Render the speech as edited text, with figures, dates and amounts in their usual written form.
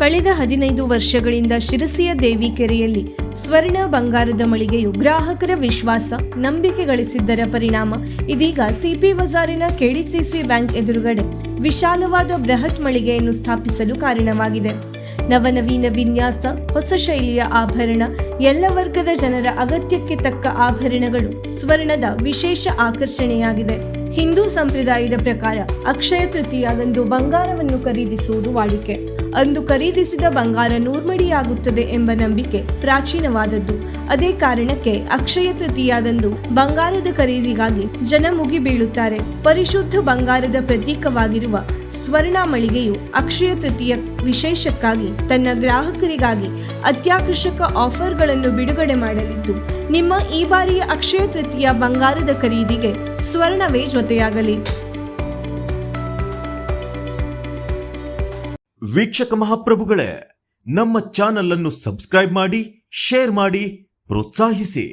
ಕಳೆದ 15 ವರ್ಷಗಳಿಂದ ಶಿರಸಿಯ ದೇವಿ ಕೆರೆಯಲ್ಲಿ ಸ್ವರ್ಣ ಬಂಗಾರದ ಮಳಿಗೆಯು ಗ್ರಾಹಕರ ವಿಶ್ವಾಸ ನಂಬಿಕೆ ಗಳಿಸಿದ್ದರ ಪರಿಣಾಮ ಇದೀಗ ಸಿಪಿ ಬಜಾರಿನ ಕೆಡಿಸಿಸಿ ಬ್ಯಾಂಕ್ ಎದುರುಗಡೆ ವಿಶಾಲವಾದ ಬೃಹತ್ ಮಳಿಗೆಯನ್ನು ಸ್ಥಾಪಿಸಲು ಕಾರಣವಾಗಿದೆ. ನವನವೀನ ವಿನ್ಯಾಸ, ಹೊಸ ಶೈಲಿಯ ಆಭರಣ, ಎಲ್ಲ ವರ್ಗದ ಜನರ ಅಗತ್ಯಕ್ಕೆ ತಕ್ಕ ಆಭರಣಗಳು ಸ್ವರ್ಣದ ವಿಶೇಷ ಆಕರ್ಷಣೆಯಾಗಿದೆ. ಹಿಂದೂ ಸಂಪ್ರದಾಯದ ಪ್ರಕಾರ ಅಕ್ಷಯ ತೃತೀಯದಂದು ಬಂಗಾರವನ್ನು ಖರೀದಿಸುವುದು ವಾಡಿಕೆ. ಅಂದು ಖರೀದಿಸಿದ ಬಂಗಾರ ನೂರ್ಮಡಿಯಾಗುತ್ತದೆ ಎಂಬ ನಂಬಿಕೆ ಪ್ರಾಚೀನವಾದದ್ದು. ಅದೇ ಕಾರಣಕ್ಕೆ ಅಕ್ಷಯ ತೃತೀಯದಂದು ಬಂಗಾರದ ಖರೀದಿಗಾಗಿ ಜನ ಮುಗಿ ಬೀಳುತ್ತಾರೆ. ಪರಿಶುದ್ಧ ಬಂಗಾರದ ಪ್ರತೀಕವಾಗಿರುವ ಸ್ವರ್ಣ ಮಳಿಗೆಯು ಅಕ್ಷಯ ತೃತೀಯ ವಿಶೇಷಕ್ಕಾಗಿ ತನ್ನ ಗ್ರಾಹಕರಿಗಾಗಿ ಅತ್ಯಾಕರ್ಷಕ ಆಫರ್ಗಳನ್ನು ಬಿಡುಗಡೆ ಮಾಡಲಿದ್ದು, ನಿಮ್ಮ ಈ ಬಾರಿಯ ಅಕ್ಷಯ ತೃತೀಯ ಬಂಗಾರದ ಖರೀದಿಗೆ ಸ್ವರ್ಣವೇ ಜೊತೆಯಾಗಲಿ. ವೀಕ್ಷಕ ಮಹಾಪ್ರಭುಗಳೇ, ನಮ್ಮ ಚಾನಲ್ ಅನ್ನು ಸಬ್ಸ್ಕ್ರೈಬ್ ಮಾಡಿ, ಶೇರ್ ಮಾಡಿ, ಪ್ರೋತ್ಸಾಹಿಸಿ.